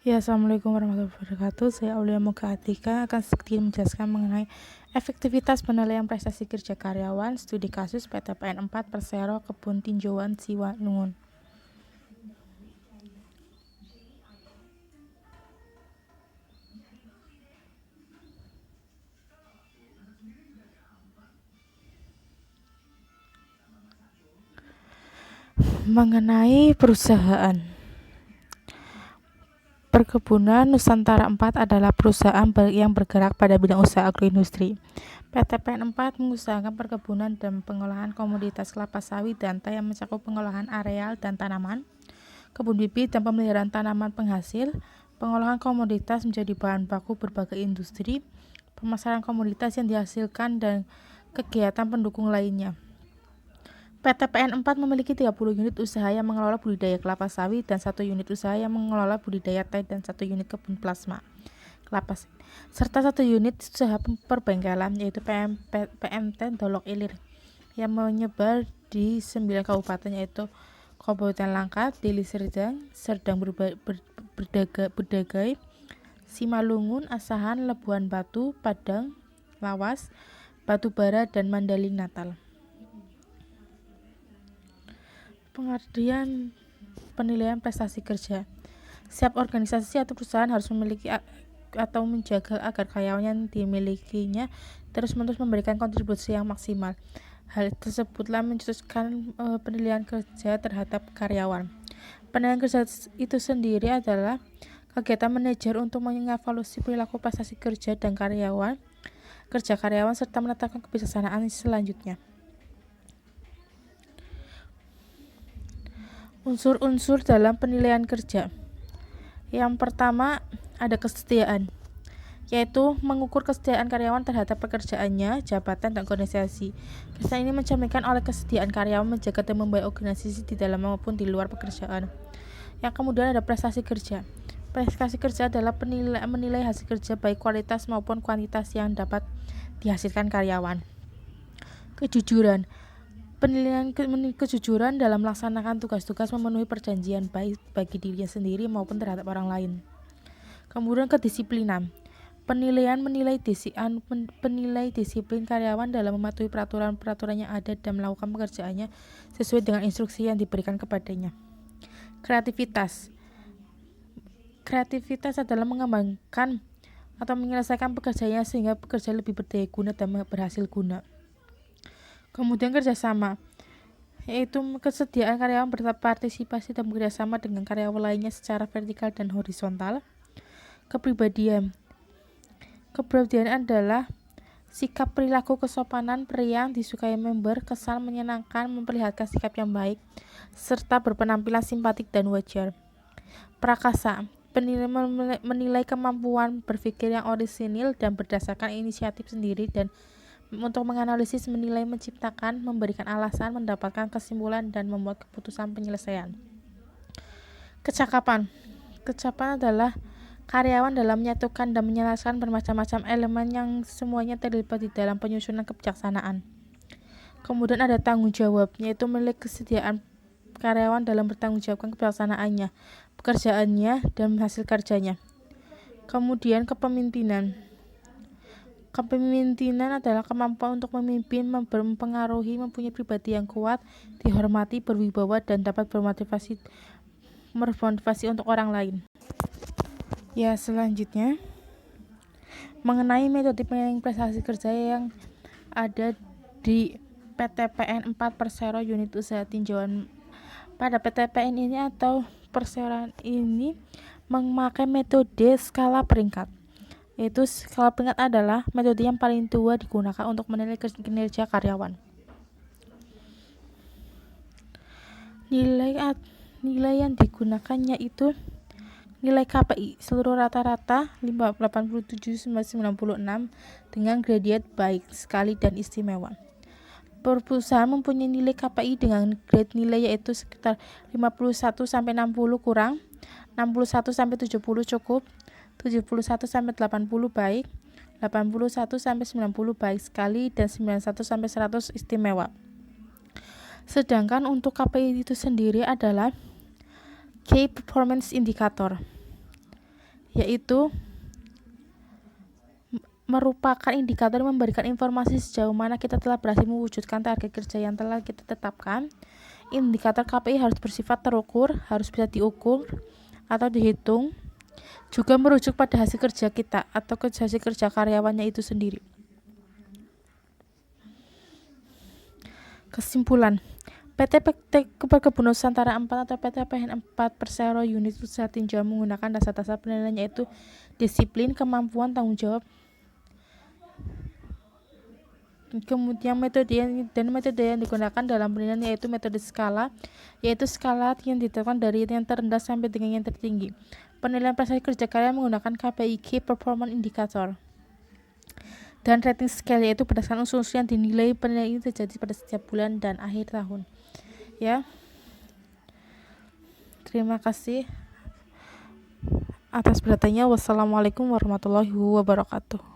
Ya, Assalamualaikum warahmatullahi wabarakatuh. Saya Aulia Moga Atika akan sedikit menjelaskan mengenai efektivitas penilaian prestasi kerja karyawan studi kasus PTPN 4 Persero Kebun Tinjauan Siwanungun. Mengenai perusahaan Perkebunan Nusantara 4 adalah perusahaan yang bergerak pada bidang usaha agroindustri. PTPN 4 mengusahakan perkebunan dan pengolahan komoditas kelapa sawit dan teh yang mencakup pengolahan areal dan tanaman, kebun bibit dan pemeliharaan tanaman penghasil, pengolahan komoditas menjadi bahan baku berbagai industri, pemasaran komoditas yang dihasilkan dan kegiatan pendukung lainnya. PTPN 4 memiliki 30 unit usaha yang mengelola budidaya kelapa sawit dan 1 unit usaha yang mengelola budidaya teh dan 1 unit kebun plasma kelapa sawit, serta 1 unit usaha perbengkelan yaitu PMT Dolok Ilir yang menyebar di 9 kabupaten yaitu Kabupaten Langkat, Deli Serdang, Bedagai, Simalungun, Asahan, Labuhan Batu, Padang, Lawas, Batubara, dan Mandaling Natal. Pengertian penilaian prestasi kerja. Setiap organisasi atau perusahaan harus memiliki atau menjaga agar karyawan yang dimilikinya terus-menerus memberikan kontribusi yang maksimal. Hal tersebutlah mencetuskan penilaian kerja terhadap karyawan. Penilaian kerja itu sendiri adalah kegiatan manajer untuk mengevaluasi perilaku prestasi kerja dan kerja karyawan serta menetapkan kebijaksanaan selanjutnya. Unsur-unsur dalam penilaian kerja. Yang pertama ada kesetiaan, yaitu mengukur kesetiaan karyawan terhadap pekerjaannya, jabatan, dan organisasi. Kesetiaan ini mencerminkan oleh kesetiaan karyawan menjaga dan membawa organisasi di dalam maupun di luar pekerjaan. Yang kemudian ada prestasi kerja. Prestasi kerja adalah menilai hasil kerja baik kualitas maupun kuantitas yang dapat dihasilkan karyawan. Kejujuran. Penilaian kejujuran dalam melaksanakan tugas-tugas memenuhi perjanjian baik bagi dirinya sendiri maupun terhadap orang lain. Kemudian kedisiplinan. Penilaian menilai disiplin karyawan dalam mematuhi peraturan-peraturan yang ada dan melakukan pekerjaannya sesuai dengan instruksi yang diberikan kepadanya. Kreativitas. Kreativitas adalah mengembangkan atau menyelesaikan pekerjaannya sehingga pekerja lebih berdaya guna dan berhasil guna. Kemudian kerjasama, yaitu kesediaan karyawan berpartisipasi dan bekerjasama dengan karyawan lainnya secara vertikal dan horizontal. Kepribadian adalah sikap perilaku kesopanan, periang, disukai member, kesan menyenangkan, memperlihatkan sikap yang baik, serta berpenampilan simpatik dan wajar. Prakasa, menilai kemampuan berpikir yang orisinil dan berdasarkan inisiatif sendiri dan untuk menganalisis, menilai, menciptakan, memberikan alasan, mendapatkan kesimpulan, dan membuat keputusan penyelesaian. Kecakapan adalah karyawan dalam menyatukan dan menjelaskan bermacam-macam elemen yang semuanya terlibat di dalam penyusunan kebijaksanaan. Kemudian ada tanggung jawab, yaitu menilai kesediaan karyawan dalam bertanggung jawabkan kebijaksanaannya, pekerjaannya, dan hasil kerjanya. Kemudian kepemimpinan adalah kemampuan untuk memimpin, mempengaruhi, mempunyai pribadi yang kuat, dihormati, berwibawa, dan dapat memotivasi untuk orang lain. Ya, selanjutnya mengenai metode penilaian prestasi kerja yang ada di PTPN 4 Persero unit usaha tinjauan. Pada PTPN ini atau perseroan ini memakai metode skala peringkat. Yaitu skala peringkat adalah metode yang paling tua digunakan untuk menilai kinerja karyawan. Nilai yang digunakannya itu nilai KPI seluruh rata-rata 87,96 dengan gradient baik, sekali, dan istimewa. Perusahaan mempunyai nilai KPI dengan grade nilai yaitu sekitar 51-60 kurang, 61-70 cukup, 71-80 baik, 81-90 baik sekali, dan 91-100 istimewa. Sedangkan untuk KPI itu sendiri adalah Key Performance Indicator. yaitu merupakan indikator yang memberikan informasi sejauh mana kita telah berhasil mewujudkan target kerja yang telah kita tetapkan. Indikator KPI harus bersifat terukur, harus bisa diukur atau dihitung, juga merujuk pada hasil kerja kita atau hasil kerja karyawannya itu sendiri. Kesimpulan, PT Perkebunan Nusantara 4 atau PT PHN 4 Persero unit usaha tinjau menggunakan dasar-dasar penilaian yaitu disiplin, kemampuan, tanggung jawab, kemudian metode yang digunakan dalam penilaian yaitu metode skala, yaitu skala yang ditetapkan dari yang terendah sampai dengan yang tertinggi. Penilaian prestasi kerja karya menggunakan KPI Key Performance Indicator dan rating scale, yaitu berdasarkan unsur-unsur yang dinilai. Penilaian ini terjadi pada setiap bulan dan akhir tahun. Ya, terima kasih atas perhatiannya. Wassalamualaikum warahmatullahi wabarakatuh.